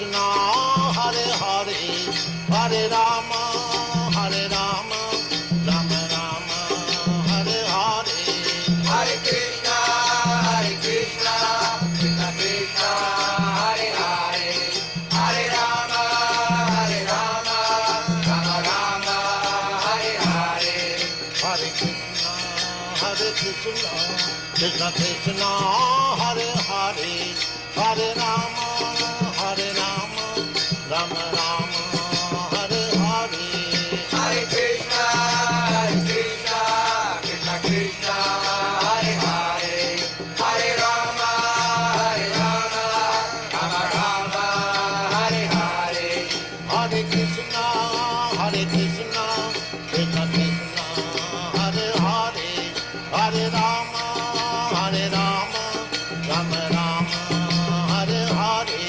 Krishna, Hare Hare, Hare Rama, Hare Rama, Rama Rama, Hare Hare. Hare Krishna, Krishna Krishna, Hare Hare, Hare Rama, Rama Rama, Hare Hare. Hare Krishna, Krishna Krishna, Hare Hare, Hare Rama, Rama Rama, Hare Hare. Hare Krishna, Krishna Krishna, Hare Hare, Hare Rama, Rama Rama, Hare Hare. Hare Krishna, Krishna Krishna, Hare Hare, Hare Rama, Rama Rama, Hare Hare.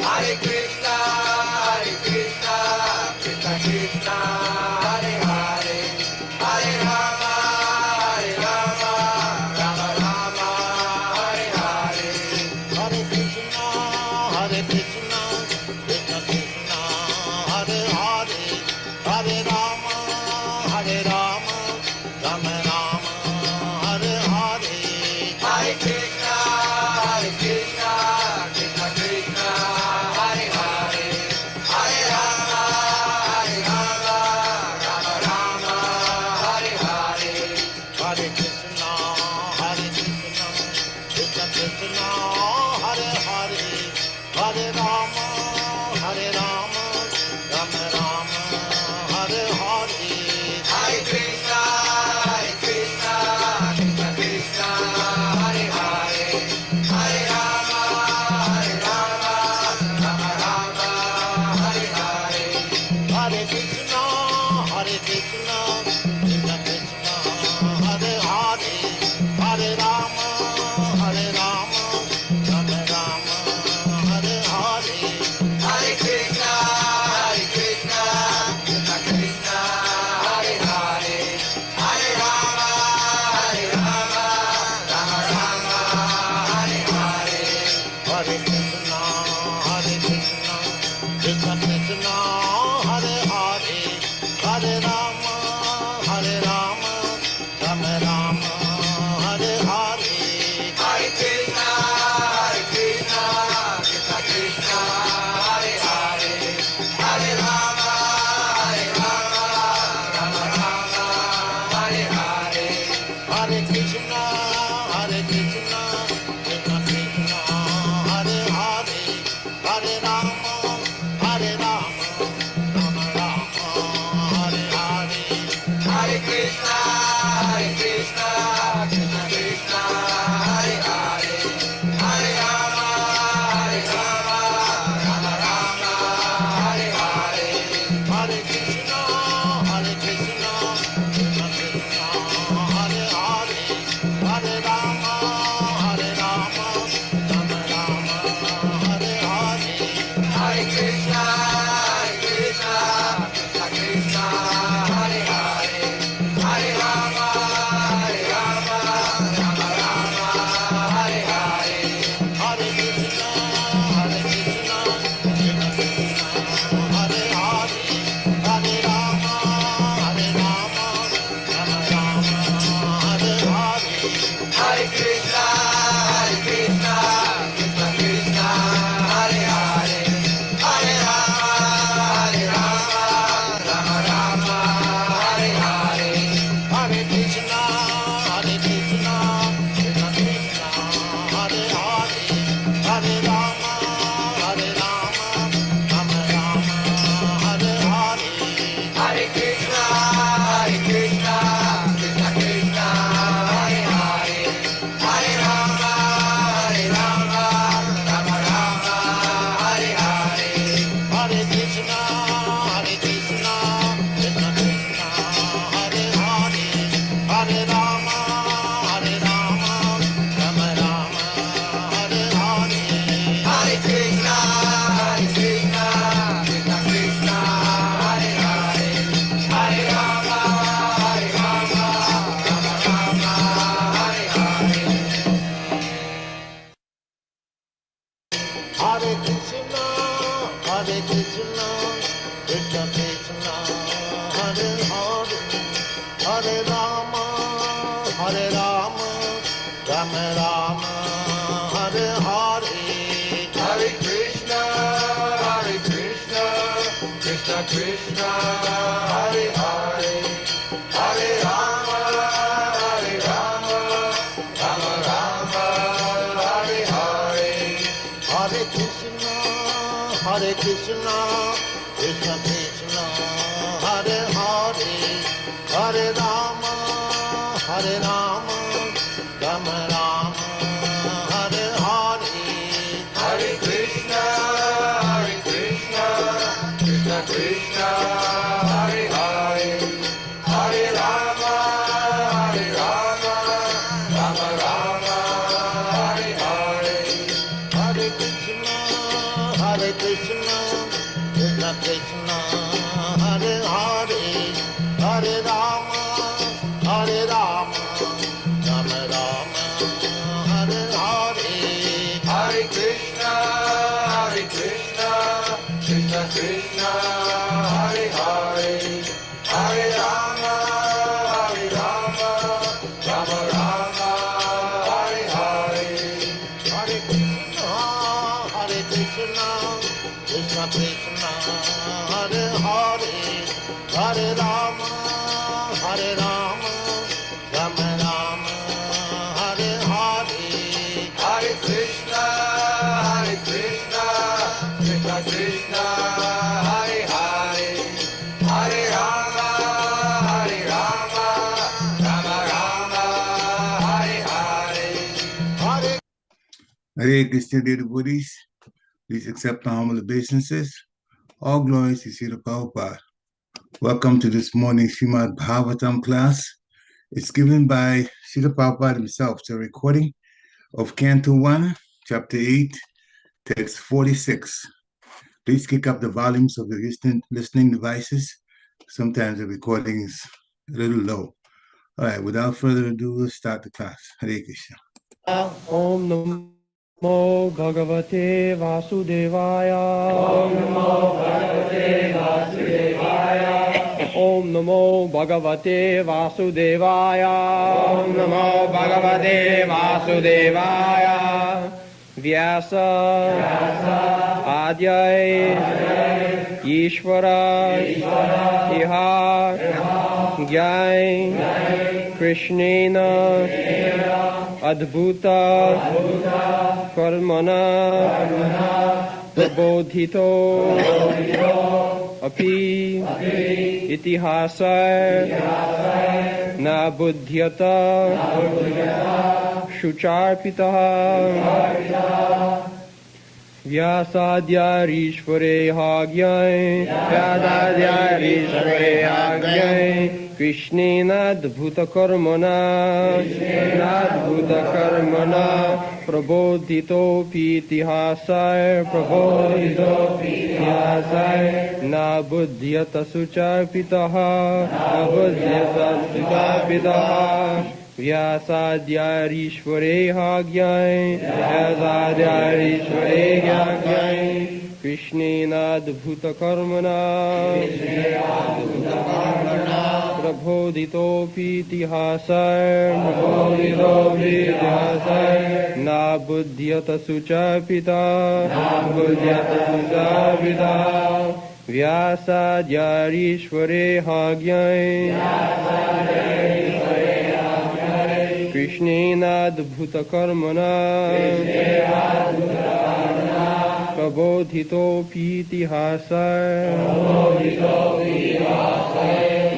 Hare Krishna, Krishna Krishna, Hare Hare, Hare Rama, Rama Rama, Hare Hare. Hare Krishna, Krishna Krishna, Hare Hare, Hare Rama, Rama Rama, Hare Hare. Hare Krishna, Krishna Krishna, Hare Hare, Hare Rama, Rama Rama, Hare Hare. Hare Krishna, Krishna Krishna, Hare Hare, Hare Rama, Rama Rama, Hare Hare. Hare Krishna, Krishna Krishna, Hare Hare, Hare Rama, Rama Rama, Hare Hare. Hare Krishna, Krishna Krishna, Hare Hare, Hare Rama, Rama Rama, Hare Hare. Hare Krishna, Krishna Krishna, Hare Hare, Hare Rama, Rama Rama, Hare Hare. Hare Krishna, Krishna Krishna, Hare Hare, Hare Rama, Rama Rama, Hare Hare. Hare Krishna, Krishna Krishna, Hare Hare, Hare Rama, Rama Rama, Hare Hare. Hare Krishna, Krishna Krishna, Hare Hare, Hare Rama, Rama Rama, Hare Hare. Hare Krishna, Krishna Krishna, Hare Hare, Hare Rama, Rama Rama, Hare Hare. Hare Krishna, Krishna Krishna, Hare Hare, Hare Rama, Rama Rama, Hare Hare. Hare Krishna, Krishna Krishna, Hare Hare, Hare Rama, Rama Rama, Hare Hare. Hare Krishna, Krishna Krishna, Hare Hare, Hare Rama, Rama Rama, Hare Hare. Hare Krishna, Krishna Krishna, Hare Hare, Hare Rama, Hare Krishna, Krishna Krishna, Hare Hare, Hare Rama, Rama Rama, Hare Hare. Hare Krishna, Krishna Krishna, Hare Hare, Hare Rama, Rama Rama, Hare Hare. Hare Krishna, Krishna Krishna, Hare Hare, Hare Rama, Rama Rama, Hare Hare. Hare Krishna, Krishna Krishna, Hare Hare, Hare Rama, Rama Rama, Hare Hare. Hare Krishna, Krishna Krishna, Hare Hare, Hare Rama, Rama Rama, Hare Hare. Hare Krishna, Krishna Krishna, Hare Hare, Hare Rama, Rama Rama, Hare Hare. Hare Krishna, Krishna Krishna, Hare Hare, Hare Rama, Rama Rama, Hare Hare. Hare Krishna, Krishna Krishna, Hare Hare, Hare Rama, Rama Rama, Hare Hare. Hare Krishna, dear devotees, please accept the humble obeisances. All glories to Srila Prabhupada. Welcome to this morning's Srimad Bhagavatam class. It's given by Srila Prabhupada himself. It's a recording of Canto 1, Chapter 8, Text 46. Please kick up the volumes of the listening devices. Sometimes the recording is a little low. All right, without further ado, we'll start the class. Hare Krishna. Om Namo Bhagavate Vasudevaya. Om Namo Bhagavate Vasudevaya. Om Namo Bhagavate Vasudevaya. Om Namo Bhagavate Vasudevaya. Vyasa Adyay Ishvara Iha Jai Krishnena Adbhuta Karmana Prabodhito Api Itihasa Na Buddhyata Shucharpitaha Vyasadhyarishvare Hagyay Krishnena Adbhuta Karmana Prabodhito Pitihasay Na Buddhyata Sucharpitaha Vyasadhyarishvare Hagyay Krishnena Adbhuta Karmana Prabodhito Pitihasay Na Buddhyata Sucharpita Vyasadhyarishvare Hagyay Krishnena Adbhuta Karmana Prabodhito Pitihasay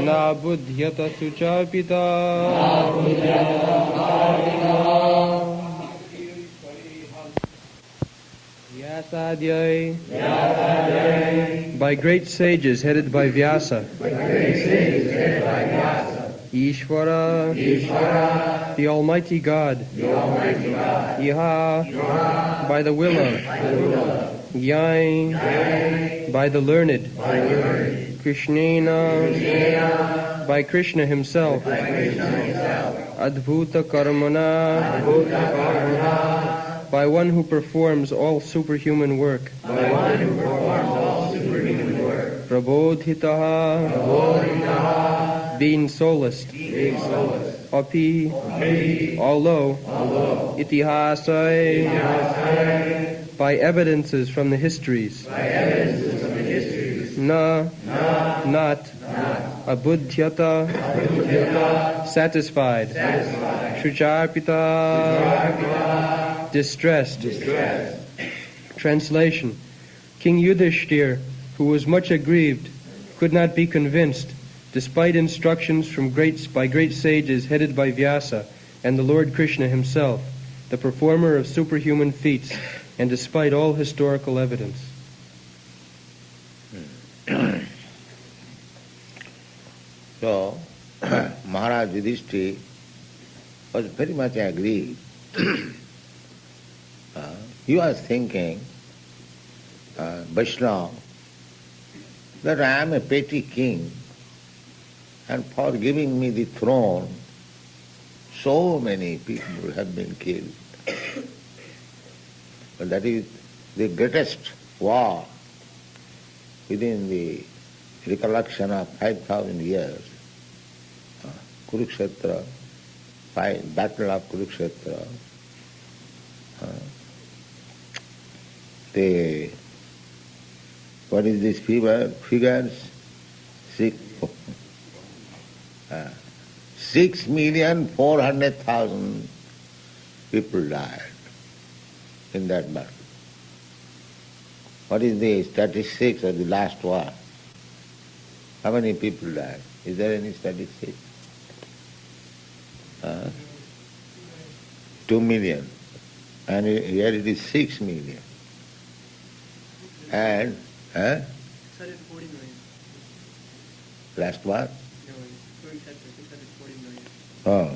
Na Buddhyata Sucharpita Vyasadhyay by great sages headed by Vyasa. Ishvara, the Almighty God. Iha, by the will of. Yai, by the learned. Krishnena, by Krishna himself. Adbhuta Karmana, by one who performs all superhuman work. Prabodhitaha, being solaced, api, although, itihasai, by evidences from the histories, na, not, abudhyata, satisfied, shucharpita, distressed. Translation. King Yudhishthir, who was much aggrieved, could not be convinced, despite instructions from by great sages headed by Vyasa and the Lord Krishna himself, the performer of superhuman feats, and despite all historical evidence. So, Maharaj Yudhishthira was very much aggrieved. He was thinking, Vaishnava, that I am a petty king, and for giving me the throne, so many people have been killed. But that is the greatest war within the recollection of 5,000 years. Kurukshetra, Battle of Kurukshetra. What is this figures? 6,400,000 people died in that battle. What is the statistics of the last war? How many people died? Is there any statistics? 2 million. And here it is 6 million. And 640 million. last war? No, 640 million. Oh.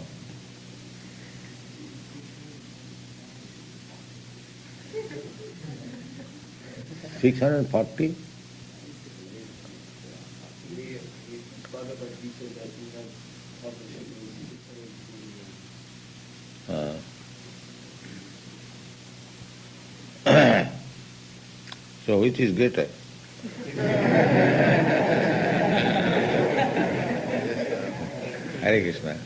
$640? So which is greater? Hare Krishna.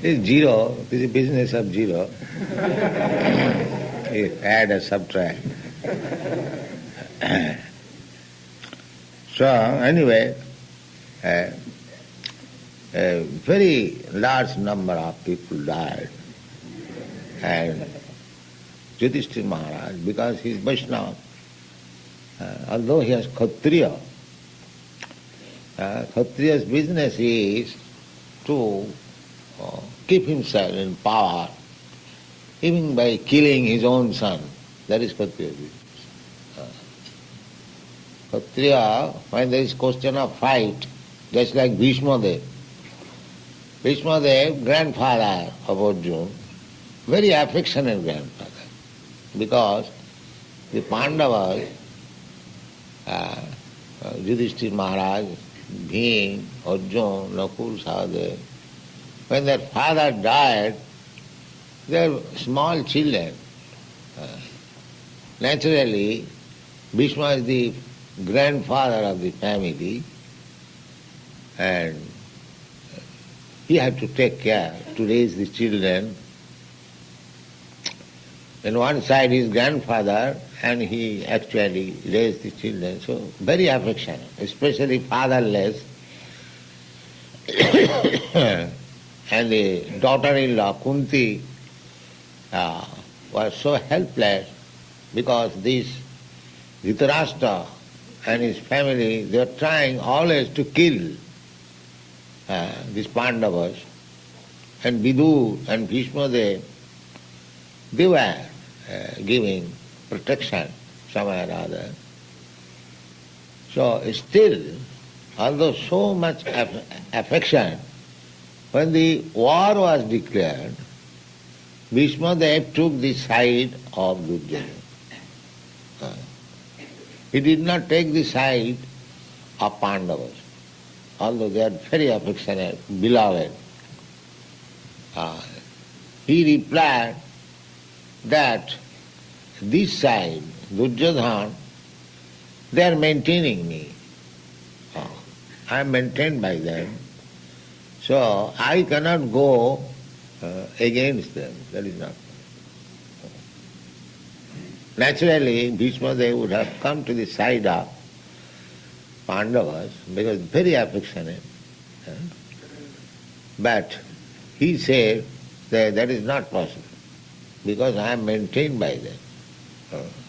This is zero, this is business of zero. You add or subtract. So anyway, a very large number of people died. And Yudhishthira Maharaj, because he is Vaishnava, although he is Kshatriya, Kshatriya's business is to keep himself in power, even by killing his own son. That is Kshatriya's business. Kshatriya, when there is question of fight, just like Bhishmadev. Bhishmadev, grandfather of Arjuna, very affectionate grandfather, because the Pandavas, Yudhishthira Maharaj, Bhim, Arjuna, Nakul, Sahadev, when their father died, they were small children. Naturally, Bhishma is the grandfather of the family, and he had to take care to raise the children. On one side his grandfather, and he actually raised the children, so very affectionate, especially fatherless. And the daughter-in-law, Kunti, was so helpless because this Dhritarashtra and his family, they were trying always to kill these Pandavas. And Vidu and Bhishma, they were giving protection somewhere or other. So still, although so much affection, when the war was declared, Bhishma took the side of Duryodhana. He did not take the side of Pandavas, although they are very affectionate, beloved. He replied that this side, Duryodhana, They are maintaining me. I am maintained by them. So I cannot go against them. That is not. Naturally, Bhishma they would have come to the side of Pandavas because very affectionate. But he said that that is not possible because I am maintained by them.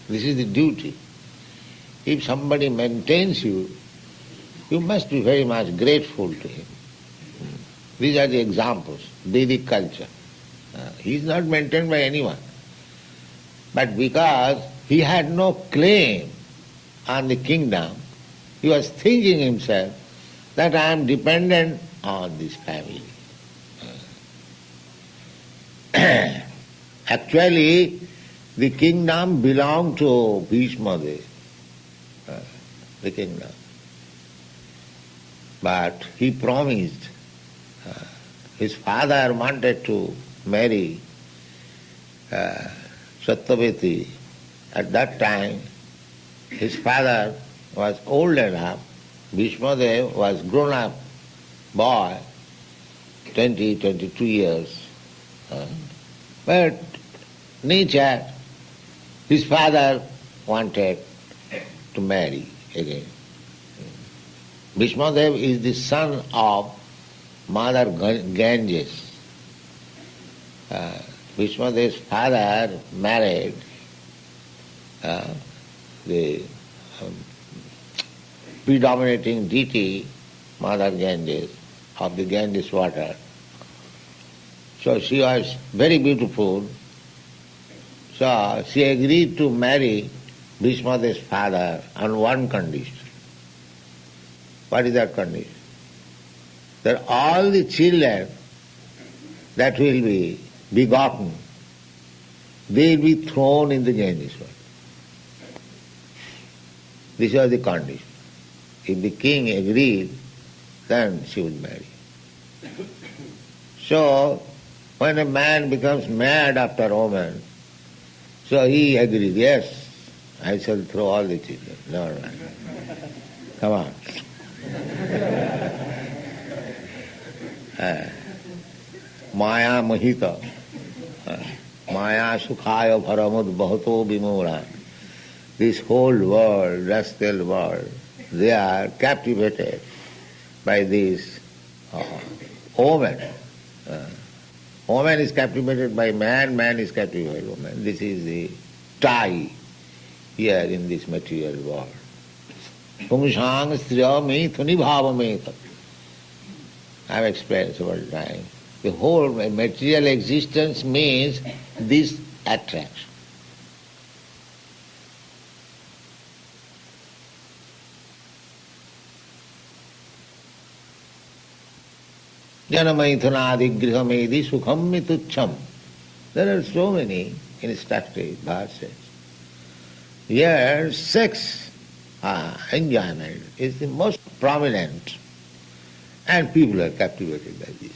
This is the duty. If somebody maintains you, you must be very much grateful to him. These are the examples, Vedic culture. He is not maintained by anyone. But because he had no claim on the kingdom, he was thinking himself that I am dependent on this family. Actually, the kingdom belonged to Bhishma, the kingdom. But he promised, his father wanted to marry Satyavati. At that time, his father was old enough, Bhishma was grown up boy, 20, 22 years. But nature, his father wanted to marry again. Bhishma is the son of Mother Ganges. Bhishma's father married the predominating deity, Mother Ganges, of the Ganges water. So she was very beautiful. So she agreed to marry Bhishma's father on one condition. What is that condition? That all the children that will be begotten, they will be thrown in the Ganges water. This was the condition. If the king agreed, then she would marry. So, when a man becomes mad after a woman, so he agreed, yes, I shall throw all the children. No. Come on. Maya Mahita, Maya Sukhaya Bharamud Bhato Vimura. This whole world, rascal world, they are captivated by this woman. Woman is captivated by man, man is captivated by woman. This is the tie here in this material world. Pungsang striya methuni bhava meta. I have explained several times. The whole material existence means this attraction. Janamaithunadi grihamedi sukham mitucham. There are so many instructive verses. Here, sex enjoyment is the most prominent, and people are captivated by this.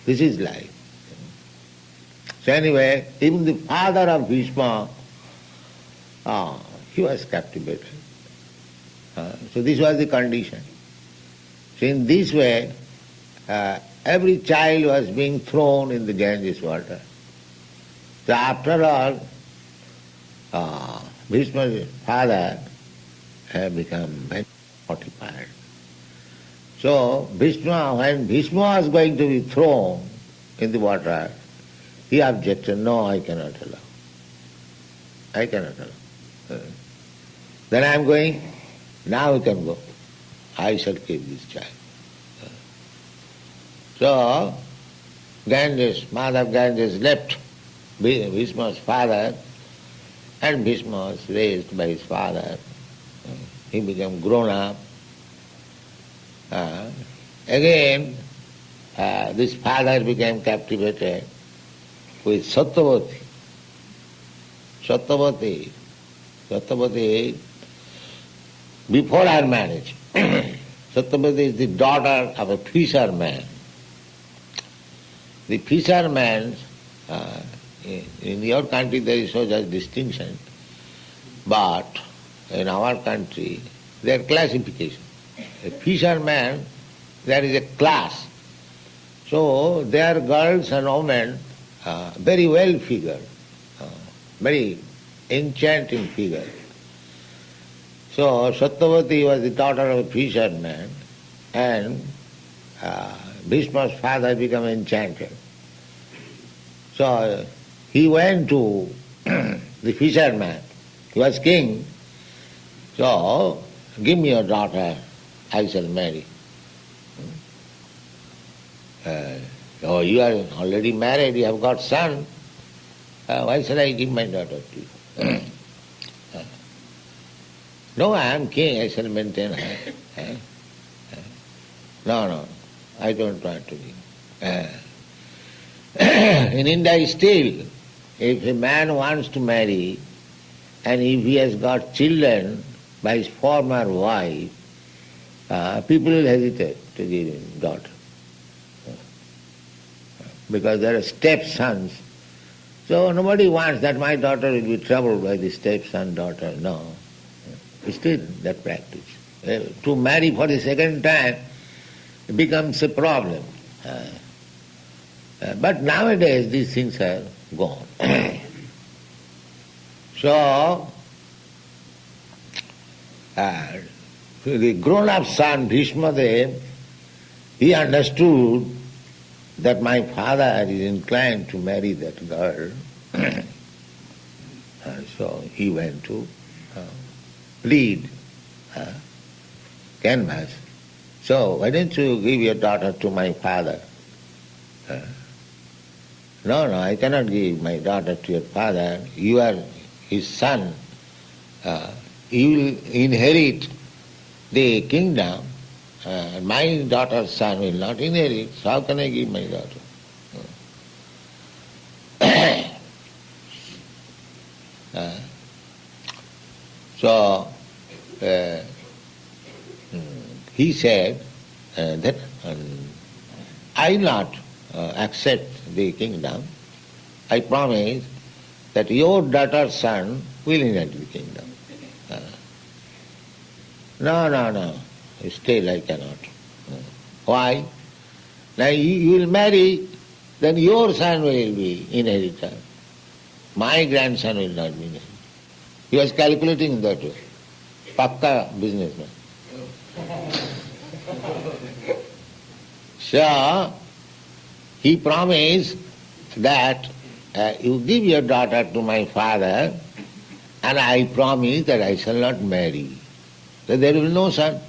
This is life. So anyway, even the father of Bhishma, he was captivated. So this was the condition. So in this way, every child was being thrown in the Ganges water. So after all, Bhishma's father had become very mortified. So when Bhishma was going to be thrown in the water, he objected, no, I cannot allow. I cannot allow. Then I am going, now you can go. I shall keep this child. So, Mother Ganges left Bhishma's father, and Bhishma was raised by his father. He became grown up. Again, this father became captivated with Satyavati. Satyavati, before her marriage, Satyavati is the daughter of a fisherman. The fishermen, in your country there is no such distinction, but in our country, there are classification. A fisherman, there is a class. So there are girls and women very well figured, very enchanting figure. So Satyavati was the daughter of a fisherman, and Bhishma's father became enchanted. So he went to the fisherman. He was king. So, give me your daughter, I shall marry. Oh, you are already married, you have got son. Why shall I give my daughter to you? No, I am king, I shall maintain her. No, I don't want to be. In India still, if a man wants to marry, and if he has got children by his former wife, people will hesitate to give him daughter. Because there are stepsons. So nobody wants that my daughter will be troubled by the stepson daughter. No. Still that practice. To marry for the second time becomes a problem. But nowadays these things are gone. So, the grown-up son, Bhishma Dev, he understood that my father is inclined to marry that girl. So he went to plead, canvass. So why don't you give your daughter to my father? No, I cannot give my daughter to your father. You are his son. He will inherit the kingdom. My daughter's son will not inherit. So how can I give my daughter? So he said that I will not accept the kingdom. I promise that your daughter's son will inherit the kingdom. No. Still I cannot. Why? Now you will marry, then your son will be inheritor. My grandson will not be inheritor. He was calculating that way. Pakka businessman. So he promised that you give your daughter to my father, and I promise that I shall not marry. So there will be no son.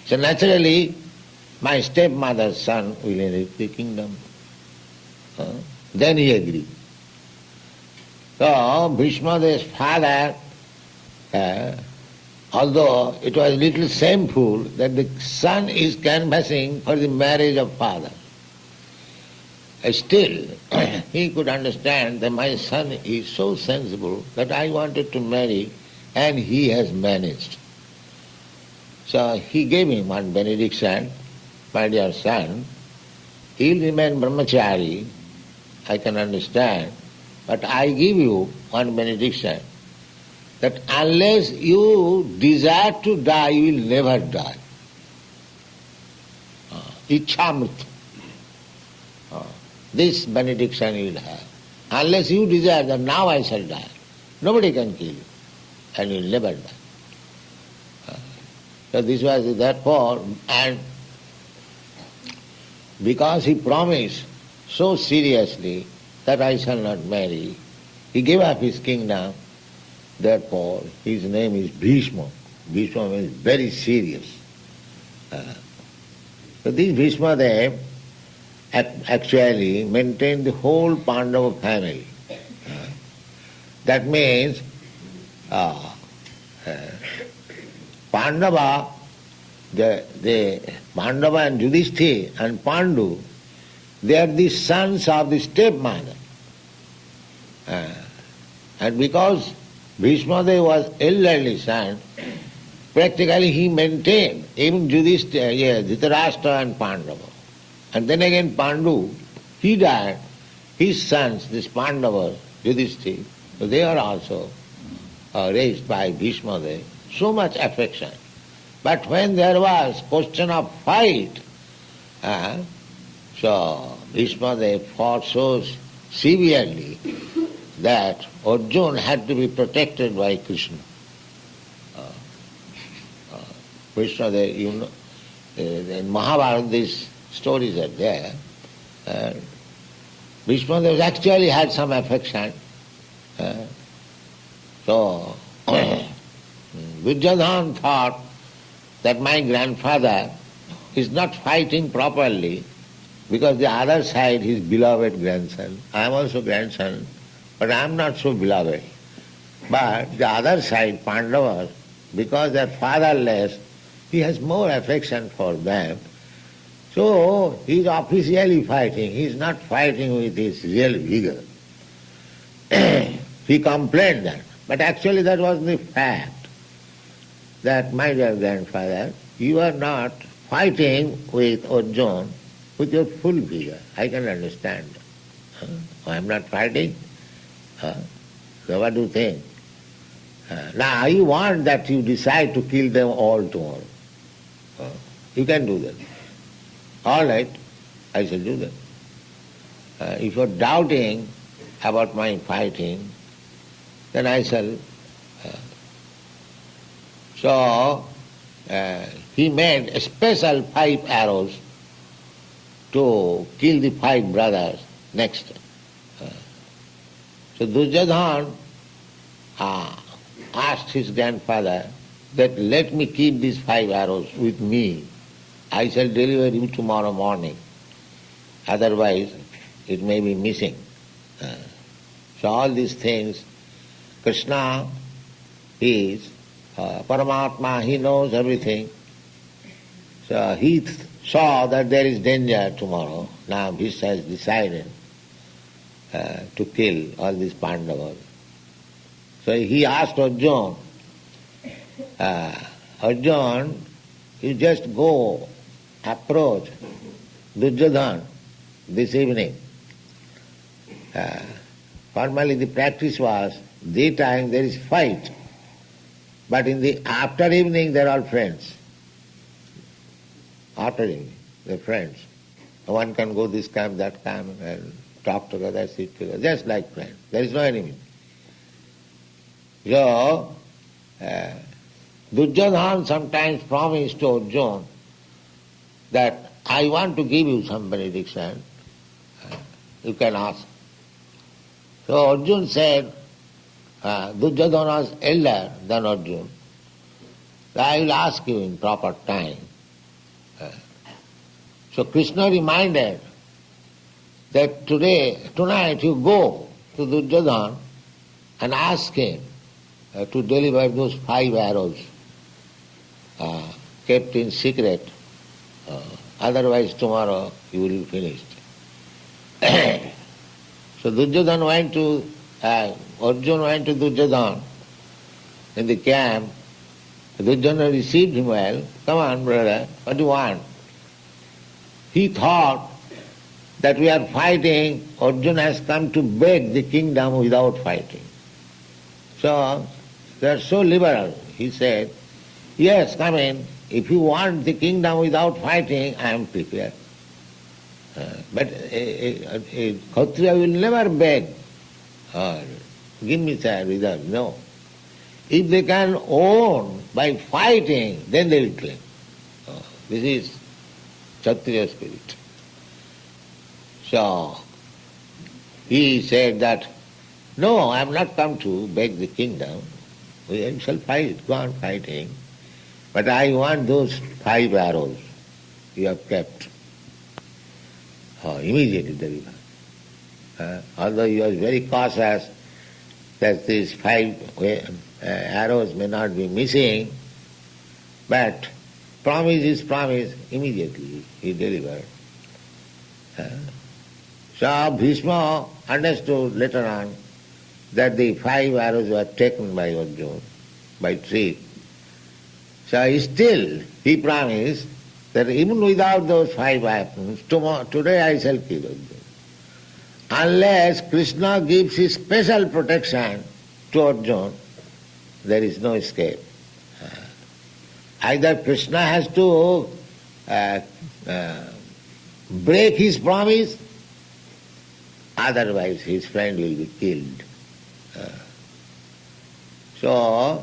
So naturally, my stepmother's son will inherit the kingdom. Then he agreed. So Bhishma's father, although it was little shameful that the son is canvassing for the marriage of father, still he could understand that my son is so sensible that I wanted to marry and he has managed. So he gave him one benediction, my dear son, he will remain brahmachari, I can understand, but I give you one benediction, that unless you desire to die, you will never die. Ichamrita. This benediction you will have. Unless you desire that now I shall die, nobody can kill you, and you will never die. So this was therefore, and because he promised so seriously that I shall not marry, he gave up his kingdom. Therefore, his name is Bhishma. Bhishma means very serious. So this Bhishma Dev actually maintained the whole Pandava family. That means Pandava, the Pandava and Yudhishthira and Pandu, they are the sons of the stepmother. And because Bhishma Dev was elderly son, practically he maintained even Yudhishthira, Dhritarashtra and Pandava. And then again Pandu, he died, his sons, this Pandava, Yudhishthira, so they are also raised by Bhishma Dev, so much affection. But when there was question of fight, so Bhishma Dev fought so severely that Arjuna had to be protected by Krishna. Krishna Dev, you know, in Mahabharata these stories are there. Bhishma Dev actually had some affection. So Duryodhana thought that my grandfather is not fighting properly because the other side, his beloved grandson. I am also grandson, but I am not so beloved. But the other side, Pandavas, because they are fatherless, he has more affection for them. So he is officially fighting. He is not fighting with his real vigor. He complained that. But actually that was the fact. That, my dear grandfather, you are not fighting with Arjuna with your full vigor. I can understand. I am not fighting. So what do you think? Now I want that you decide to kill them all tomorrow. You can do that. All right, I shall do that. If you are doubting about my fighting, then I shall. So he made a special 5 arrows to kill the 5 brothers next. So Duryodhana asked his grandfather that let me keep these 5 arrows with me. I shall deliver you tomorrow morning. Otherwise it may be missing. So all these things, Krishna is Paramatma, he knows everything. So he saw that there is danger tomorrow. Now Bhishma has decided to kill all these Pandavas. So he asked Arjuna, Arjuna, you just go approach Duryodhana this evening. Formally the practice was, daytime there is fight, but in the after evening they are all friends. After evening, they are friends. One can go this camp, that camp, and talk together, sit together, just like friends. There is no enemy. So, Duryodhana sometimes promised to Arjuna that I want to give you some benediction. You can ask. So Arjuna said, Duryodhana was elder than Arjuna. I will ask you in proper time. So Krishna reminded that tonight you go to Duryodhana and ask him to deliver those 5 arrows kept in secret. Otherwise tomorrow you will be finished. So Duryodhana went to, Arjuna went to Duryodhana in the camp. Duryodhana received him well. Come on, brother, what do you want? He thought that we are fighting, Arjuna has come to beg the kingdom without fighting. So they are so liberal. He said, yes, come in. If you want the kingdom without fighting, I am prepared. But a Kshatriya will never beg, give me without. No. If they can own by fighting, then they will claim. This is Kshatriya spirit. So he said that, no, I am not come to beg the kingdom. We shall fight, go on fighting. But I want those 5 arrows you have kept. Immediately deliver. Although he was very cautious that these 5 arrows may not be missing, but promise is promise, immediately he delivered. So Bhishma understood later on that the 5 arrows were taken by Arjuna, by trick. So he promised that even without those 5 weapons, today I shall kill Arjuna. Unless Krishna gives his special protection to Arjuna, there is no escape. Either Krishna has to break his promise, otherwise his friend will be killed. So,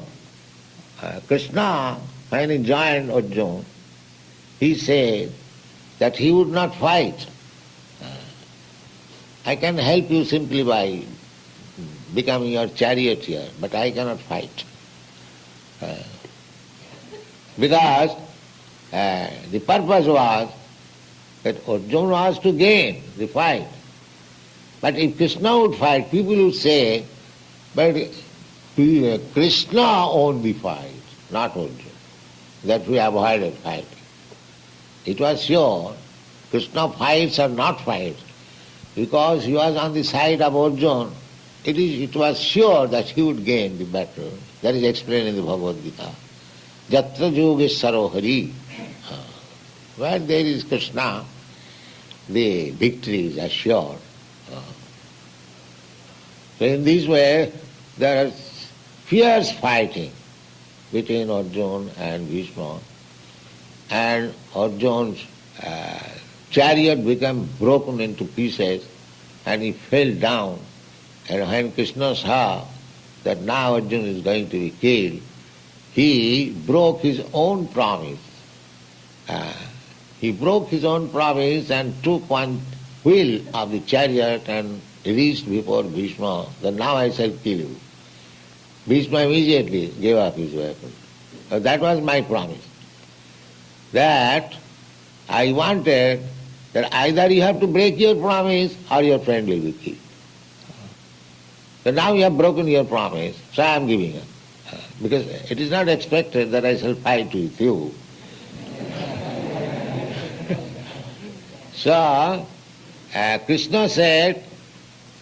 Krishna, when he joined Arjuna, he said that he would not fight. I can help you simply by becoming your charioteer, but I cannot fight. Because the purpose was that Arjuna was to gain the fight. But if Krishna would fight, people would say, but Krishna won the fight, not Arjuna. That we avoided fighting. It was sure Krishna fights or not fights, because he was on the side of Arjuna, it was sure that he would gain the battle. That is explained in the Bhagavad Gita. Jatra Yogeshwaro Hari. Where there is Krishna, the victory is assured. So in this way, there is fierce fighting between Arjuna and Bhishma, and Arjuna's chariot became broken into pieces and he fell down. And when Krishna saw that now Arjuna is going to be killed, he broke his own promise. He broke his own promise and took one wheel of the chariot and reached before Bhishma, that now I shall kill you. Bhishma immediately gave up his weapon. That was my promise. That I wanted that either you have to break your promise or your friend will be killed. So now you have broken your promise, so I am giving up. Because it is not expected that I shall fight with you. So, Krishna said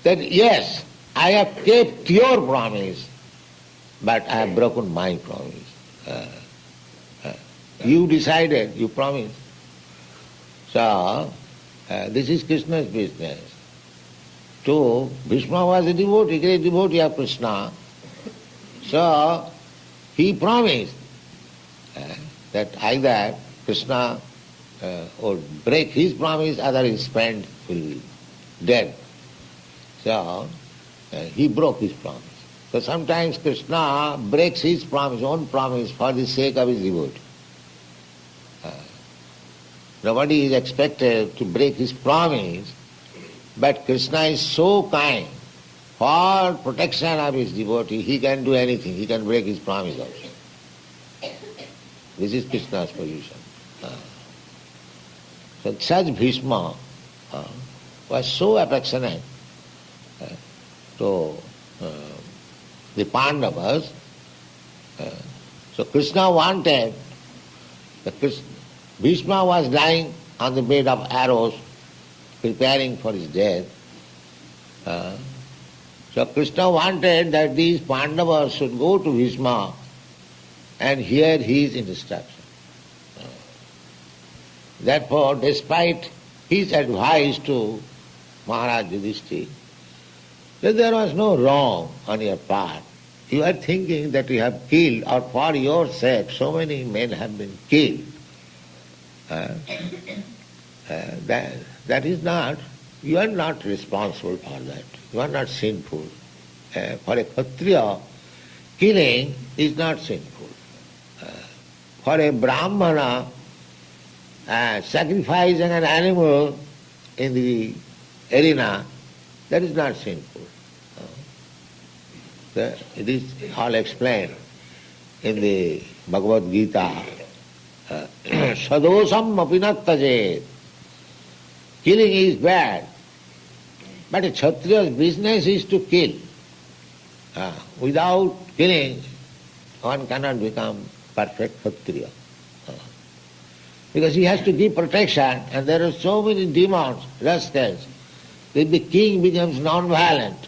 that yes, I have kept your promise, but I have broken my promise. You decided, you promised. So, this is Krishna's business. So, Bhishma was a devotee, great devotee of Krishna. So, he promised that either Krishna would break his promise, other his friend will be dead. So, he broke his promise. So sometimes Krishna breaks his promise, own promise, for the sake of his devotee. Nobody is expected to break his promise, but Krishna is so kind. For protection of his devotee, he can do anything. He can break his promise also. This is Krishna's position. So such Bhishma was so affectionate to the Pandavas. So Krishna wanted, Bhishma was lying on the bed of arrows, preparing for his death. So Krishna wanted that these Pandavas should go to Bhishma and hear his instruction. Therefore, despite his advice to Maharaj Yudhishthira, that there was no wrong on your part. You are thinking that you have killed, or for your sake so many men have been killed. That is not, you are not responsible for that. You are not sinful. For a Kshatriya, killing is not sinful. For a Brahmana, sacrificing an animal in the arena, that is not sinful. It is all explained in the Bhagavad Gita. Sadosam apinattajet. Killing is bad, but a Kshatriya's business is to kill. Without killing, one cannot become perfect Kshatriya. Because he has to give protection, and there are so many demons, rascals. If the king becomes non-violent,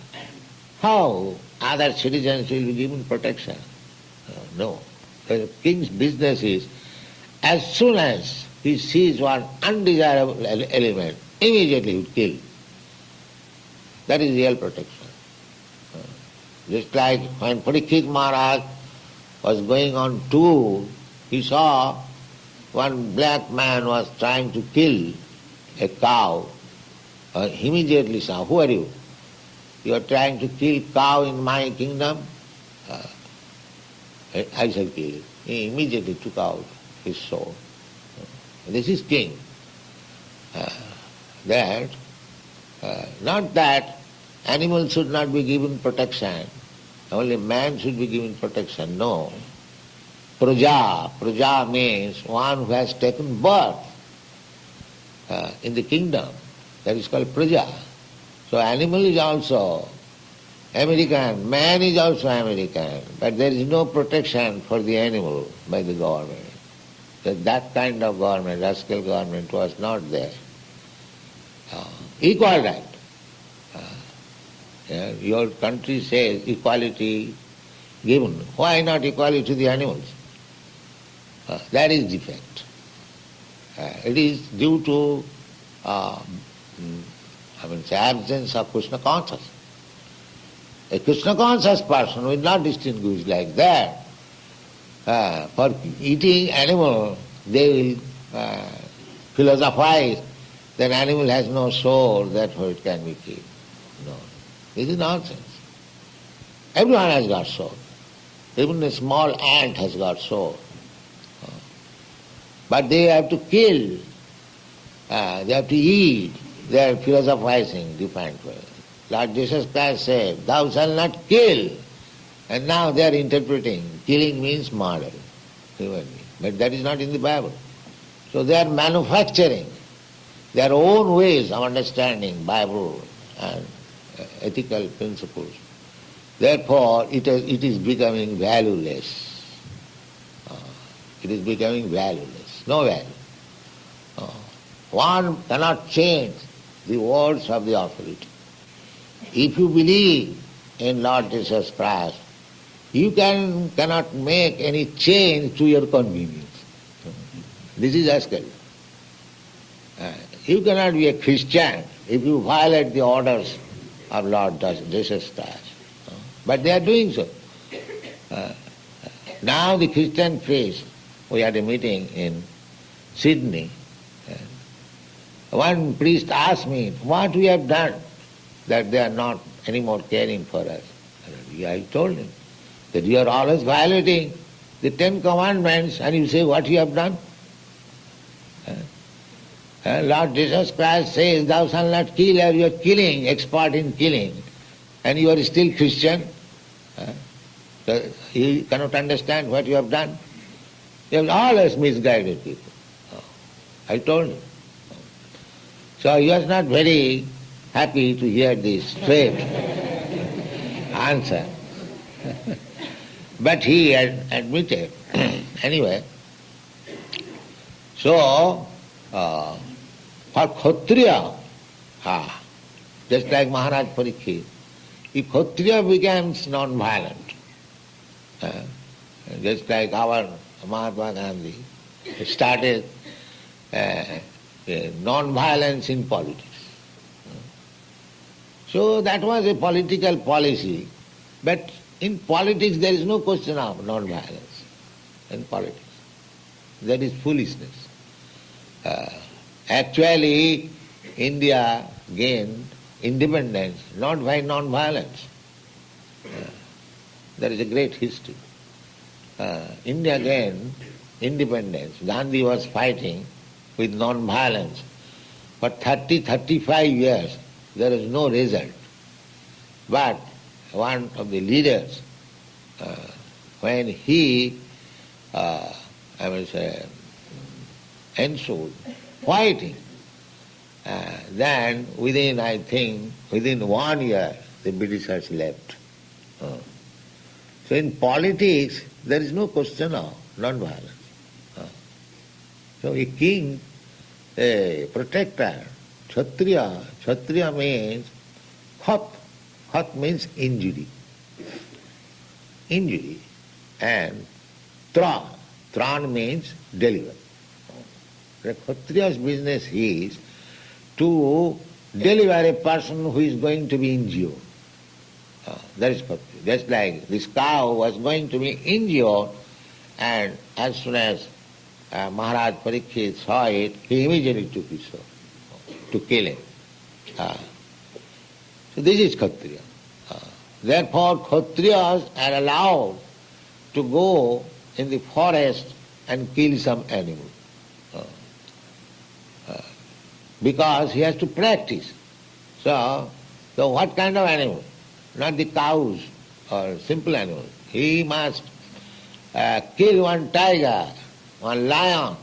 how other citizens will be given protection? No. The king's business is, as soon as he sees one undesirable element, immediately he would kill. That is real protection. Just like when Parikshit Maharaj was going on tour, he saw one black man was trying to kill a cow. He immediately saw, "Who are you? You are trying to kill cow in my kingdom? I shall kill it." He immediately took out his sword. This is king. Not that animals should not be given protection, only man should be given protection. No. Praja means one who has taken birth in the kingdom. That is called praja. So animal is also American, man is also American, but there is no protection for the animal by the government. That kind of government, rascal government, was not there. Equal right. Your country says equality given. Why not equality to the animals? That is defect. It is due to absence of Krishna consciousness. A Krishna conscious person will not distinguish like that. For eating animal, they will philosophize that animal has no soul, therefore it can be killed. No, this is nonsense. Everyone has got soul. Even a small ant has got soul. But they have to kill, they have to eat, they are philosophizing different ways. Lord Jesus Christ said, "Thou shalt not kill." And now they are interpreting, killing means murder. But that is not in the Bible. So they are manufacturing their own ways of understanding Bible and ethical principles. Therefore, it is becoming valueless. It is becoming valueless. No value. One cannot change the words of the authority. If you believe in Lord Jesus Christ, you cannot make any change to your convenience. This is asking. You cannot be a Christian if you violate the orders of Lord Jesus Christ. But they are doing so. Now the Christian priest, we had a meeting in Sydney. One priest asked me, "What we have done that they are not anymore caring for us?" I told him that you are always violating the 10 Commandments and you say what you have done. Lord Jesus Christ says, "Thou shalt not kill," or you are killing, expert in killing, and you are still Christian. So you cannot understand what you have done. You have always misguided people. I told him. So he was not very happy to hear this straight answer. But he had admitted. Anyway, so for Kshatriya, just like Maharaj Parikshit, if Kshatriya becomes non-violent, just like our Mahatma Gandhi started non-violence in politics. So that was a political policy, but in politics there is no question of non-violence. In politics, that is foolishness. Actually, India gained independence not by non-violence. There is a great history. India gained independence. Gandhi was fighting with non-violence. For 30-35 years, there is no result. But one of the leaders, when he, ensued fighting, then within 1 year, the Britishers left. So in politics, there is no question of non-violence. So a king, a protector, Kshatriya means khat means injury, and tran means deliver. The Kshatriya's business is to deliver a person who is going to be injured. That is Kshatriya. Just like this cow was going to be injured, and as soon as Maharaj Parikshit saw it, he immediately took his sword to kill him. So this is Kshatriya. Therefore, Kshatriyas are allowed to go in the forest and kill some animal. Because he has to practice. So what kind of animal? Not the cows or simple animals. He must kill one tiger, one lion,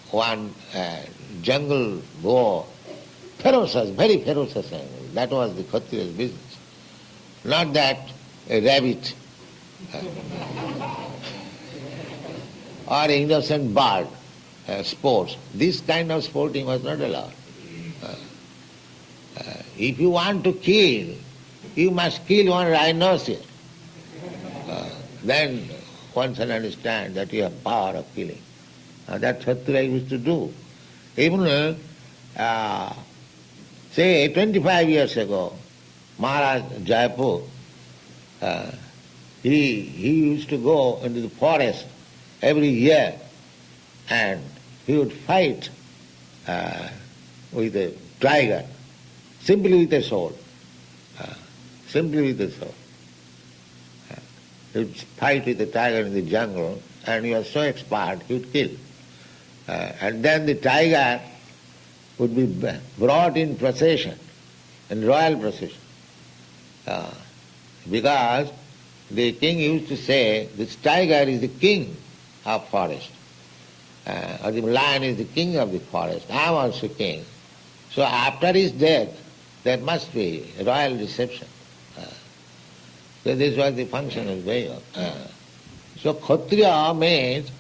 one jungle boar, ferocious, very ferocious animal. That was the Kshatriya's business. Not that a rabbit or innocent bird, sports. This kind of sporting was not allowed. If you want to kill, you must kill one rhinoceros. Then one shall understand that you have power of killing. That's what Kshatriya used to do. Even, say, 25 years ago, Maharaj Jaipur, he used to go into the forest every year and he would fight with a tiger, simply with a sword. Simply with a sword. He would fight with the tiger in the jungle, and he was so expert, he would kill. And then the tiger would be brought in procession, in royal procession. Because the king used to say, this tiger is the king of forest, or the lion is the king of the forest. I am also king. So after his death, there must be a royal reception. So this was the function of going on. So Kshatriya means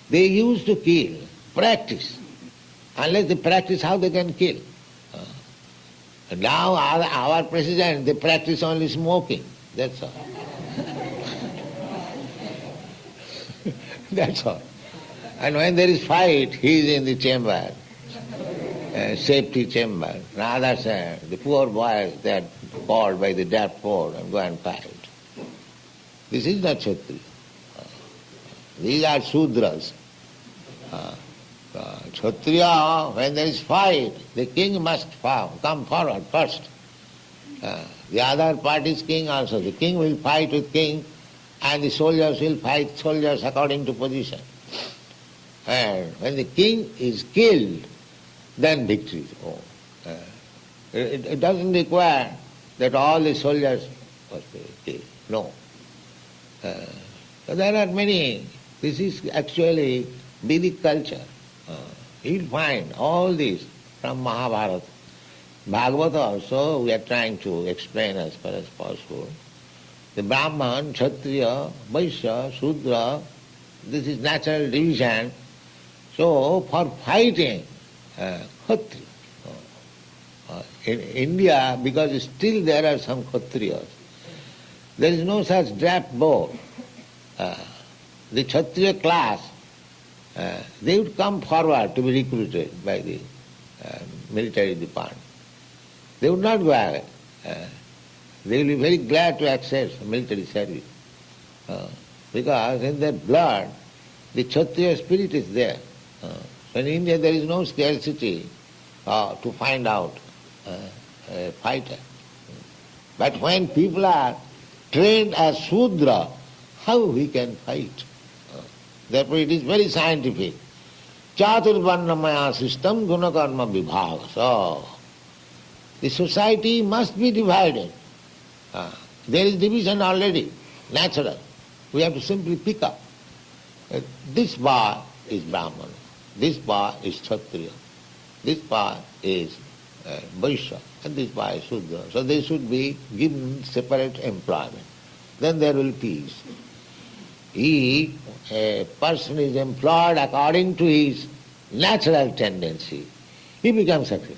they used to kill, practice. Unless they practice, how they can kill? And now our president, they practice only smoking. That's all. That's all. And when there is fight, he is in the chamber, safety chamber. And others, the poor boys, they are called by the dashboard and go and fight. This is not Kshatriya. These are Sudras. Kshatriya, when there is fight, the king must come forward first. The other party's king also. The king will fight with king, and the soldiers will fight soldiers according to position. And when the king is killed, then victory is over. It doesn't require that all the soldiers must be killed. No. So there are many. This is actually Vedic culture. You'll find all this from Mahabharata. Bhagavata also we are trying to explain as far as possible. The Brahman, Kshatriya, Vaishya, Shudra, this is natural division. So for fighting, Kshatriya. In India, because still there are some Kshatriyas, there is no such draft board. The Kshatriya class, they would come forward to be recruited by the military department. They would not go away. They will be very glad to access military service. Because in their blood, the Kshatriya spirit is there. In India there is no scarcity to find out a fighter. But when people are trained as Shudra, how we can fight? Therefore it is very scientific. Chaturvarnamaya system gunakarma vibhaga. So, the society must be divided. There is division already, natural. We have to simply pick up. This bar is Brahman, this bar is Kshatriya, this bar is Vaishya, and this bar is Shudra. So they should be given separate employment. Then there will be peace. If a person is employed according to his natural tendency, he becomes successful.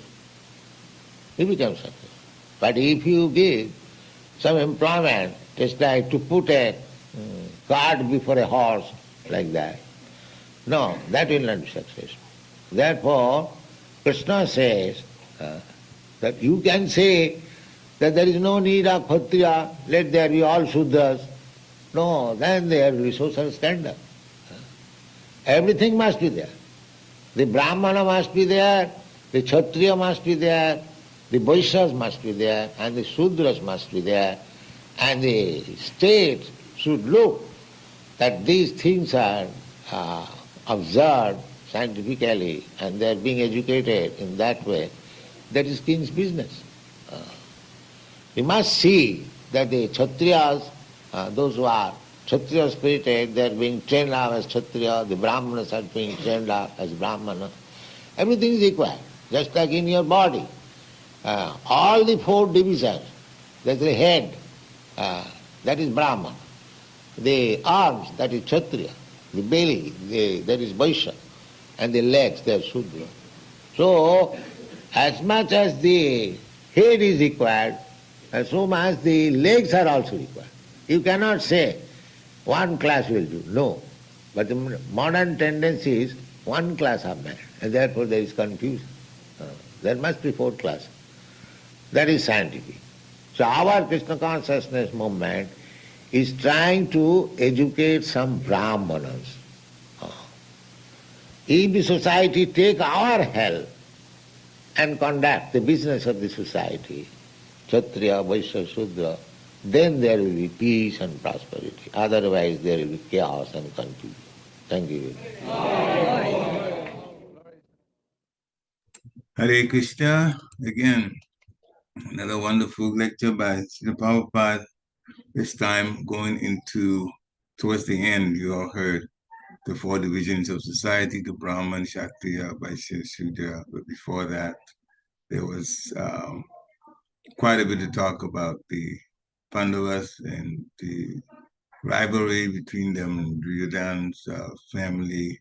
He becomes successful. But if you give some employment, just like to put a cart before a horse, like that, no, that will not be successful. Therefore, Krishna says that you can say that there is no need of Kshatriya, let there be all Shudras. No, then there will be social scandal. Everything must be there. The Brahmana must be there, the Kshatriya must be there, the Vaishyas must be there, and the Shudras must be there, and the state should look that these things are observed scientifically and they are being educated in that way. That is king's business. We must see that the Kshatriyas, those who are Kshatriya spirited, they are being trained up as Kshatriya, the Brahmanas are being trained up as Brahmana. Everything is equal, just like in your body. All the four divisions, there's the head, that is Brahman, the arms, that is Kshatriya, the belly, that is Vaishya, and the legs, they are Shudra. So, as much as the head is required, so much the legs are also required. You cannot say one class will do, no. But the modern tendency is one class of man, and therefore there is confusion. There must be four classes. That is scientific. So our Krishna consciousness movement is trying to educate some Brahmanas. If the society take our help and conduct the business of the society, Kshatriya, Vaishya, Shudra, then there will be peace and prosperity. Otherwise there will be chaos and confusion. Thank you. Hare Krishna. Again, another wonderful lecture by Srila Prabhupada. This time going towards the end, you all heard the four divisions of society, the Brahman, Kshatriya, Vaishya, Shudra. But before that, there was quite a bit to talk about the Pandavas and the rivalry between them and Duryodhana's family.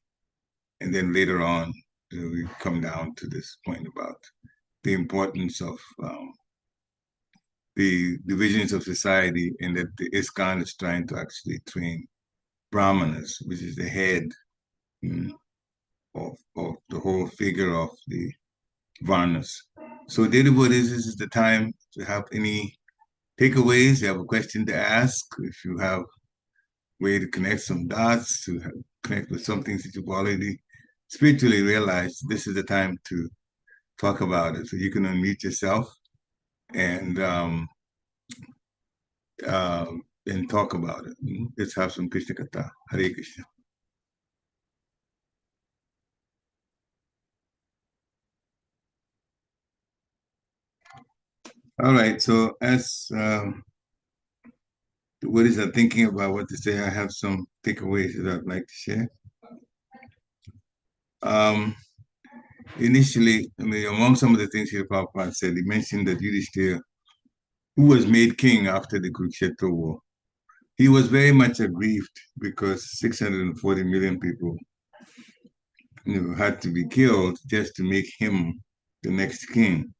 And then later on, we come down to this point about the importance of the divisions of society, and that the ISKCON is trying to actually train Brahmanas, which is the head of the whole figure of the Varnas. So, dear devotees, this is the time to have any takeaways. You have a question to ask. If you have a way to connect some dots, to connect with some things that you've already spiritually realized, this is the time to talk about it. So you can unmute yourself and talk about it. Let's have some Krishna Katha. Hare Krishna. All right, so as what is I thinking about what to say, I have some takeaways that I'd like to share. Initially, among some of the things here Prabhupada said, he mentioned that Yudhishthira, who was made king after the Kurukshetra war, he was very much aggrieved because 640 million people had to be killed just to make him the next king.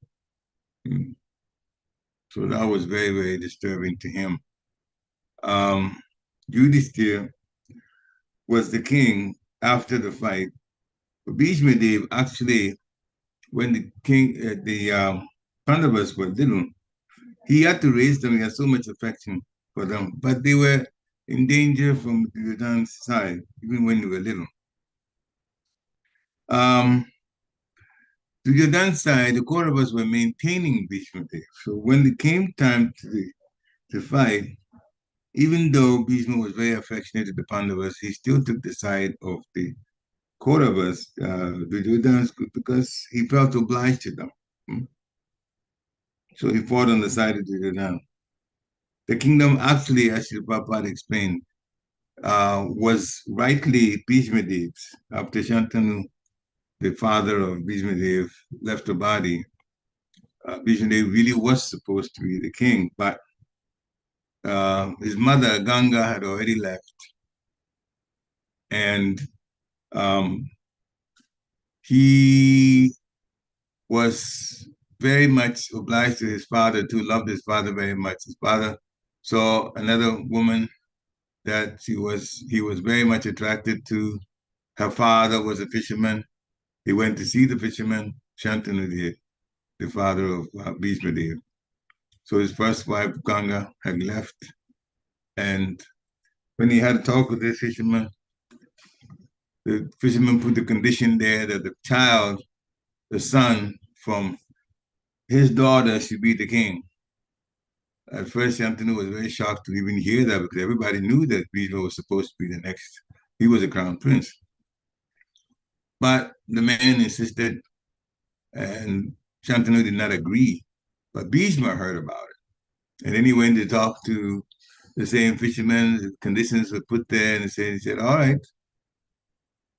So that was very, very disturbing to him. Yudhishthira was the king after the fight. Bhishma Dev actually, when the king, the Pandavas were little, he had to raise them. He had so much affection for them, but they were in danger from Duryodhana's side, even when they were little. Duryodhana's side, the Kauravas were maintaining Bhishma Dev. So when it came time to fight, even though Bhishma was very affectionate to the Pandavas, he still took the side of the Kauravas, Duryodhana's group, because he felt obliged to them. So he fought on the side of Duryodhana. The kingdom actually, as Srila Prabhupada explained, was rightly Bhishma Dev's. After Shantanu, the father of Bhishma Dev, left the body, Bhishma Dev really was supposed to be the king, but his mother, Ganga, had already left. And he was very much obliged to his father, too, loved his father very much. His father saw another woman that he was very much attracted to. Her father was a fisherman. He went to see the fisherman, Shantanu, the father of Bhishma Dev. So his first wife, Ganga, had left. And when he had a talk with the fisherman put the condition there that the child, the son from his daughter, should be the king. At first, Shantanu was very shocked to even hear that because everybody knew that Bhishma was supposed to be the next. He was a crown prince. But the man insisted, and Shantanu did not agree. But Bhishma heard about it. And then he went to talk to the same fishermen. The conditions were put there, and he said, all right,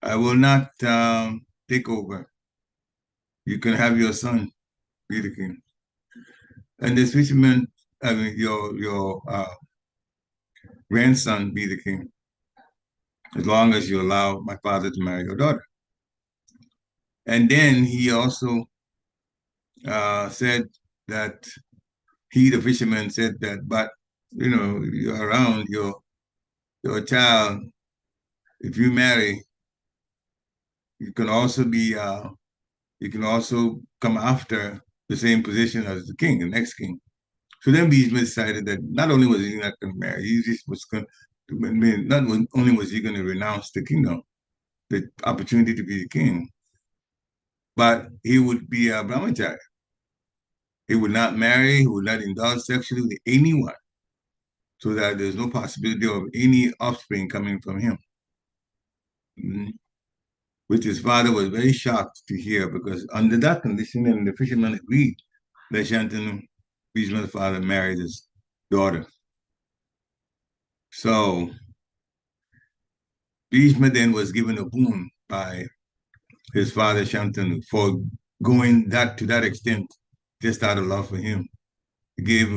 I will not take over. You can have your son be the king. And this fisherman, I mean, your grandson be the king, as long as you allow my father to marry your daughter. And then he also said that the fisherman said that, but you're around your child. If you marry, you can also come after the same position as the king, the next king. So then Bhishma decided that not only was he not going to marry, he just was going to, not only was he going to renounce the kingdom, the opportunity to be the king, but he would be a brahmachari. He would not marry, he would not indulge sexually with anyone, so that there's no possibility of any offspring coming from him. Which his father was very shocked to hear, because under that condition, and the fisherman agreed that Shantanu, Bhishma's father, married his daughter. So Bhishma then was given a boon by his father Shantanu for going to that extent, just out of love for him. He gave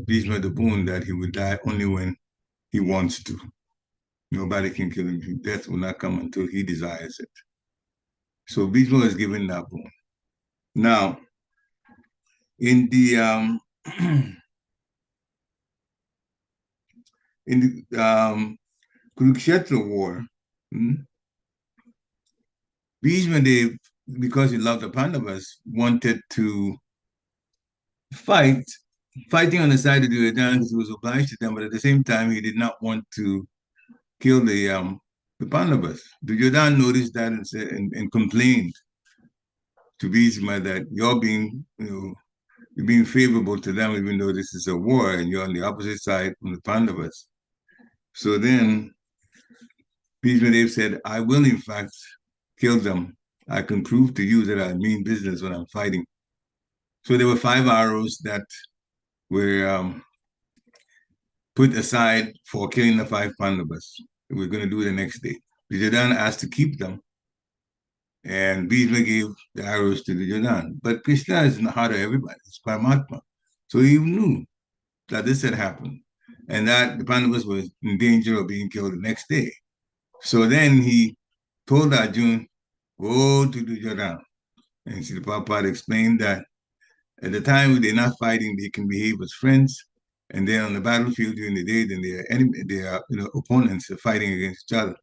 Bhishma the boon that he would die only when he wants to. Nobody can kill him. Death will not come until he desires it. So Bhishma was given that boon. Now, in the Kurukshetra war, Bhishma Dev, because he loved the Pandavas, wanted to fighting on the side of Duryodhana because he was obliged to them, but at the same time, he did not want to kill the Pandavas. Duryodhana noticed that and complained to Bhishma that you're being favorable to them, even though this is a war and you're on the opposite side from the Pandavas. So then Bhishma Dev said, I will in fact kill them. I can prove to you that I mean business when I'm fighting. So there were 5 arrows that were put aside for killing the 5 Pandavas. We're going to do it the next day. Duryodhana asked to keep them, and Bhishma gave the arrows to Duryodhana. But Krishna is in the heart of everybody. It's Paramatma. So he knew that this had happened and that the Pandavas were in danger of being killed the next day. So then he told Arjuna, go to Duryodhana. And Srila Prabhupada explained that at the time they're not fighting, they can behave as friends. And then on the battlefield during the day, then their opponents are fighting against each other.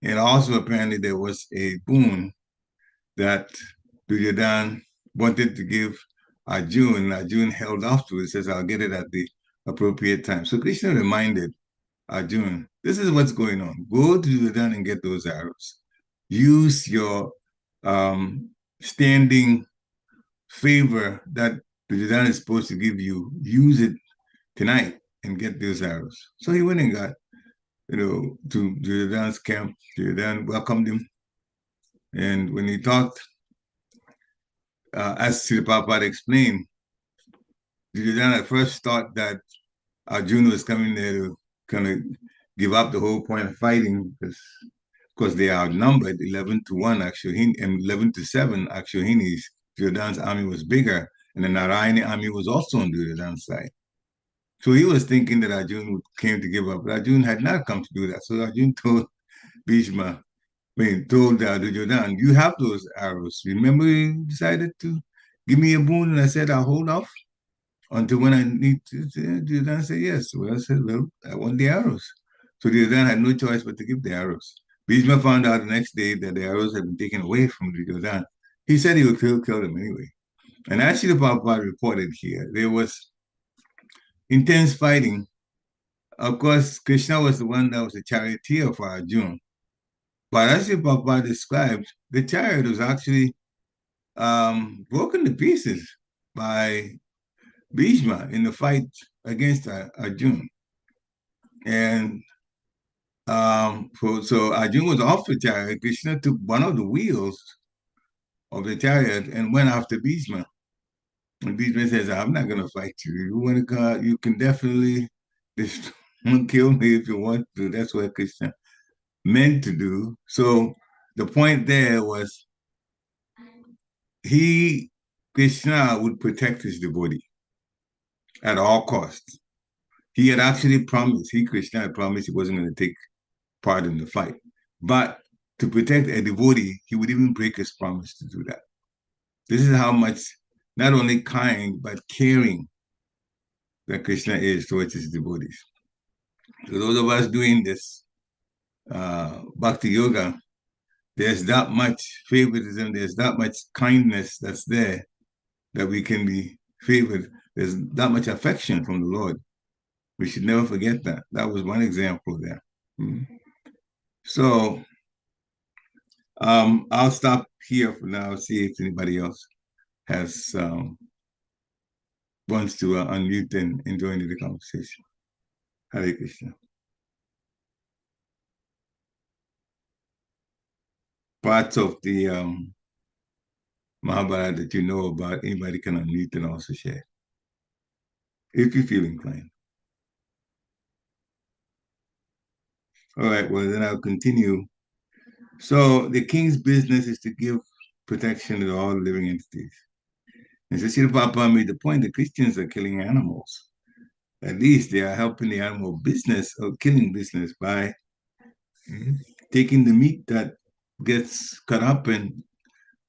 And also apparently there was a boon that Duryodhana wanted to give Arjuna, and Arjuna held off to it. Says, I'll get it at the appropriate time. So Krishna reminded Arjuna, this is what's going on. Go to Duryodhana and get those arrows. Use your standing favor that Duryodhana is supposed to give you. Use it tonight and get those arrows. So he went and got, to Duryodhana's camp. Duryodhana welcomed him. And when he talked, as Srila Prabhupada explained, Duryodhana at first thought that Arjuna was coming there to kind of give up the whole point of fighting, because they are outnumbered 11-1, actually, and 11-7, actually. Duryodhana's army was bigger, and the Narayani army was also on Duryodhana's side. So he was thinking that Arjuna came to give up, but Arjuna had not come to do that. So Arjuna told Bhishma, told Duryodhana, you have those arrows. Remember you decided to give me a boon, and I said I'll hold off until when I need to. Duryodhana said yes. Well, I said, well, I want the arrows. So Duryodhana had no choice but to give the arrows. Bhishma found out the next day that the arrows had been taken away from Duryodhana. He said he would kill them anyway. And actually, the Prabhupada reported here, there was intense fighting. Of course, Krishna was the one that was the charioteer for Arjuna. But as your Prabhupada described, the chariot was actually broken to pieces by Bhishma in the fight against Arjuna. And so Arjuna was off the chariot. Krishna took one of the wheels of the chariot and went after Bhishma. And Bhishma says, I'm not going to fight you. You want to go out, you can definitely kill me if you want to. That's what Krishna meant to do. So the point there was Krishna would protect his devotee at all costs. He had actually promised, Krishna had promised he wasn't going to take part in the fight. But to protect a devotee, he would even break his promise to do that. This is how much, not only kind, but caring that Krishna is towards his devotees. So those of us doing this bhakti yoga, there's that much favoritism, there's that much kindness that's there that we can be favored. There's that much affection from the Lord. We should never forget that. That was one example there. So I'll stop here for now, see if anybody else has wants to unmute and join the conversation. Hare Krishna. Parts of the Mahabharata that you know about, anybody can unmute and also share, if you feel inclined. All right, well, then I'll continue. So the king's business is to give protection to all living entities. And so Srila Prabhupada made the point that Christians are killing animals. At least they are helping the animal business or killing business by taking the meat that gets cut up and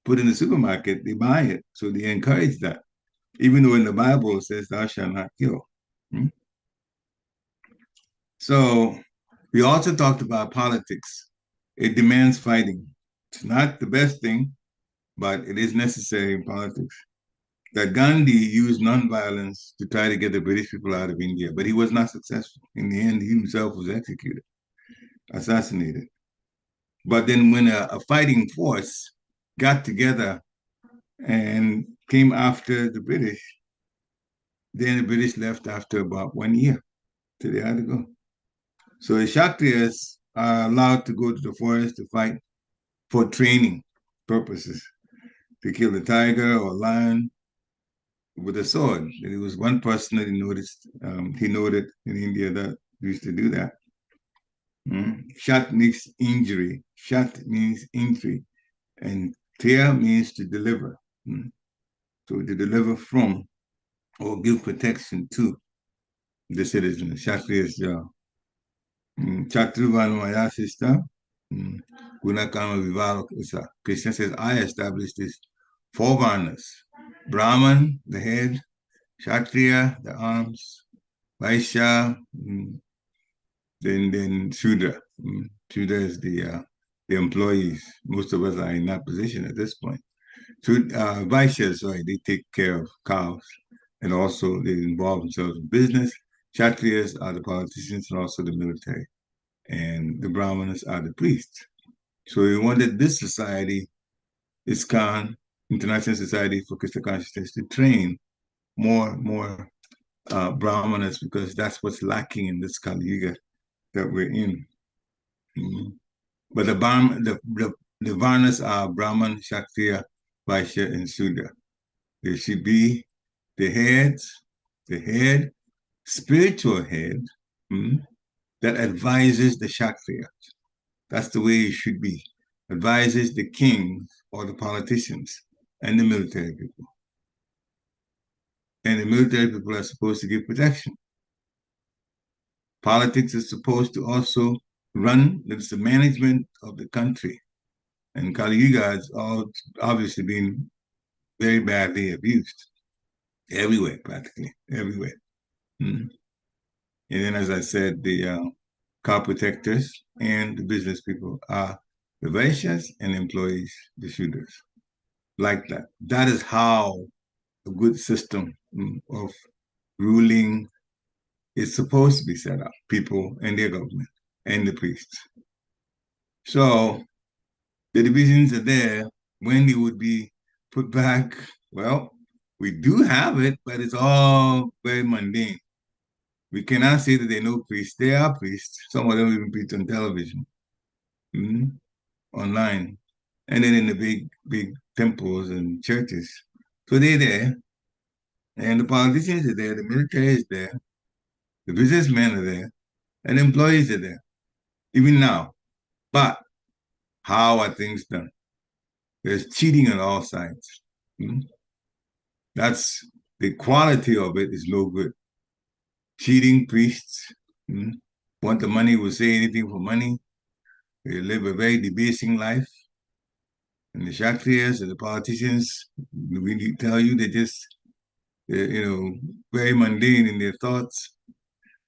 put in the supermarket, they buy it. So they encourage that. Even though in the Bible it says thou shalt not kill. So we also talked about politics. It demands fighting. It's not the best thing, but it is necessary in politics. That Gandhi used nonviolence to try to get the British people out of India, but he was not successful. In the end, he himself was executed, assassinated. But then when a fighting force got together and came after the British, then the British left after about 1 year, so they had to go. So the Kshatriyas are allowed to go to the forest to fight for training purposes, to kill a tiger or a lion with a sword. There was one person that he noted in India that used to do that. Shat means injury. Shat means injury. And Tia means to deliver. So to deliver from or give protection to the citizen. Kshatriya's job. Chatruvan Maya sister. Gunakama Vivalakasa. Krishna says, I established this 4 varnas. Brahman, the head, Kshatriya, the arms, Vaishya, then Shudra. Shudra is the employees. Most of us are in that position at this point. So Vaishyas, they take care of cows, and also they involve themselves in business. Kshatriyas are the politicians and also the military. And the Brahmanas are the priests. So we wanted this society, ISKCON, International Society for Krishna Consciousness, to train more Brahmanas, because that's what's lacking in this Kali Yuga that we're in. But the Varnas are Brahman, Kshatriya, Vaishya, and Sudra. There should be the head, spiritual head, that advises the Kshatriyas. That's the way it should be. Advises the kings or the politicians and the military people. And the military people are supposed to give protection. Politics is supposed to also run, it's the management of the country. And Kali Yuga has obviously been very badly abused. Everywhere, practically, everywhere. And then, as I said, the cow protectors and the business people are the Vaishyas and employees, the Shudras. Like that. That is how a good system of ruling it's supposed to be set up, people and their government and the priests. So the divisions are there. When they would be put back, well, we do have it, but it's all very mundane. We cannot say that there are no priests. There are priests. Some of them even preach on television, online, and then in the big temples and churches. So they're there, and the politicians are there, the military is there, the businessmen are there, and employees are there, even now. But how are things done? There's cheating on all sides. That's the quality of it is no good. Cheating priests want the money, will say anything for money. They live a very debasing life. And the Kshatriyas and the politicians, we need to tell you, they're very mundane in their thoughts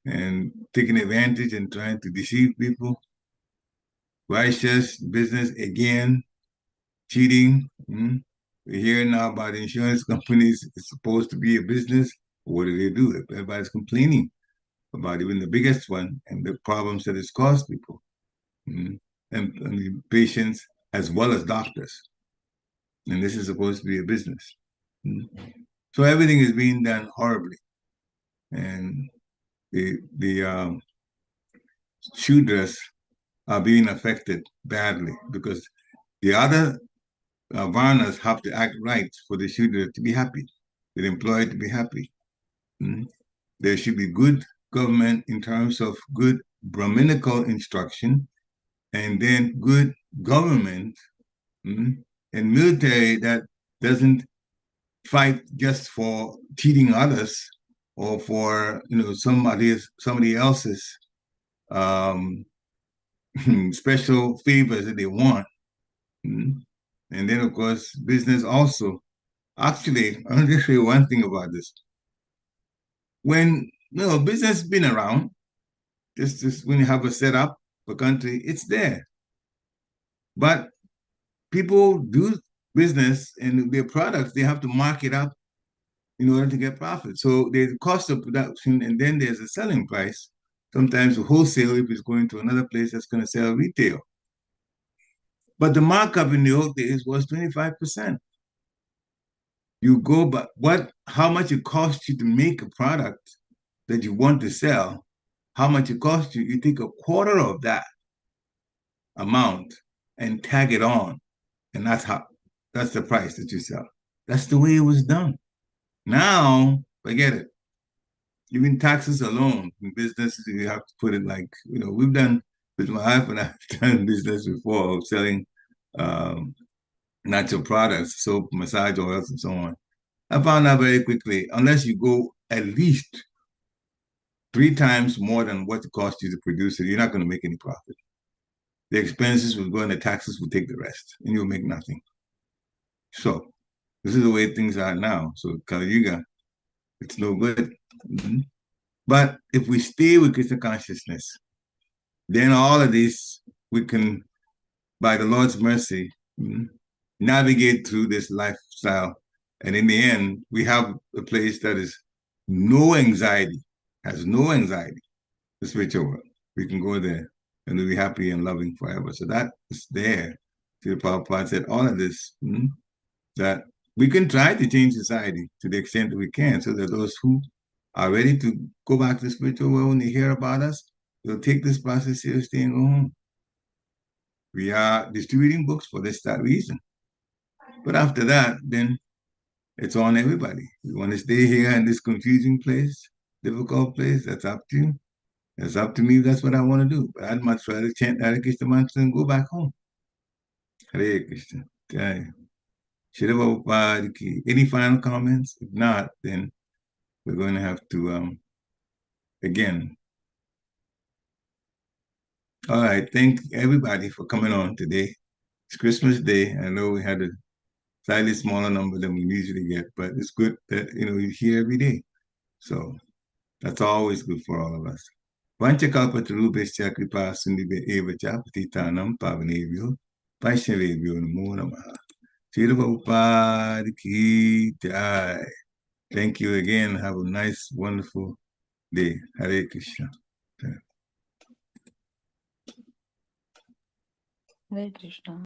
and taking advantage and trying to deceive people. Righteous business, again, cheating. We're hearing now about insurance companies. It's supposed to be a business. What do? Everybody's complaining about even the biggest one and the problems that it's caused people and the patients as well as doctors. And this is supposed to be a business. So everything is being done horribly. And the Shudras are being affected badly because the other Varnas have to act right for the Shudra to be happy, the employee to be happy. There should be good government in terms of good Brahminical instruction, and then good government and military that doesn't fight just for cheating others or for somebody else's special favors that they want. And then of course business also. Actually, I'll just say one thing about this. When business has been around, just when you have a setup for country, it's there. But people do business and their products, they have to mark it up in order to get profit. So there's a cost of production and then there's a selling price. Sometimes the wholesale, if it's going to another place that's going to sell retail. But the markup in the old days was 25%. You go, but how much it costs you to make a product that you want to sell, how much it costs you, you take a quarter of that amount and tag it on. And that's the price that you sell. That's the way it was done. Now, forget it. Even taxes alone in businesses, you have to put it like, we've done, with my wife and I've done business before of selling natural products, soap, massage oils, and so on. I found out very quickly, unless you go at least 3 times more than what it costs you to produce it, you're not going to make any profit. The expenses will go and the taxes will take the rest, and you'll make nothing. So this is the way things are now. So Kali Yuga, it's no good. But if we stay with Krishna consciousness, then all of this, we can, by the Lord's mercy, navigate through this lifestyle. And in the end, we have a place that is no anxiety, has no anxiety, the spiritual world. We can go there and we'll be happy and loving forever. So that is there. Srila Prabhupada said all of this, that we can try to change society to the extent that we can, so that those who are ready to go back to the spiritual world, when they hear about us, they'll take this process seriously and go home. We are distributing books for that reason. But after that, then it's on everybody. You want to stay here in this confusing place, difficult place, that's up to you. It's up to me. That's what I want to do. But I'd much rather chant Hare Krishna mantra and go back home. Hare Krishna. Okay. Srila Prabhupada ki. Any final comments? If not, then we're going to have to, again. All right. Thank everybody for coming on today. It's Christmas Day. I know we had a slightly smaller number than we usually get, but it's good that, you're here every day. So that's always good for all of us. Vanchakalpatarubhescha kripa sindhibhe evacha patitanam pavanebhyo vaishnavebhyo namo namaha. Srila Prabhupada ki jai. Thank you again. Have a nice, wonderful day. Hare Krishna. Hare Krishna.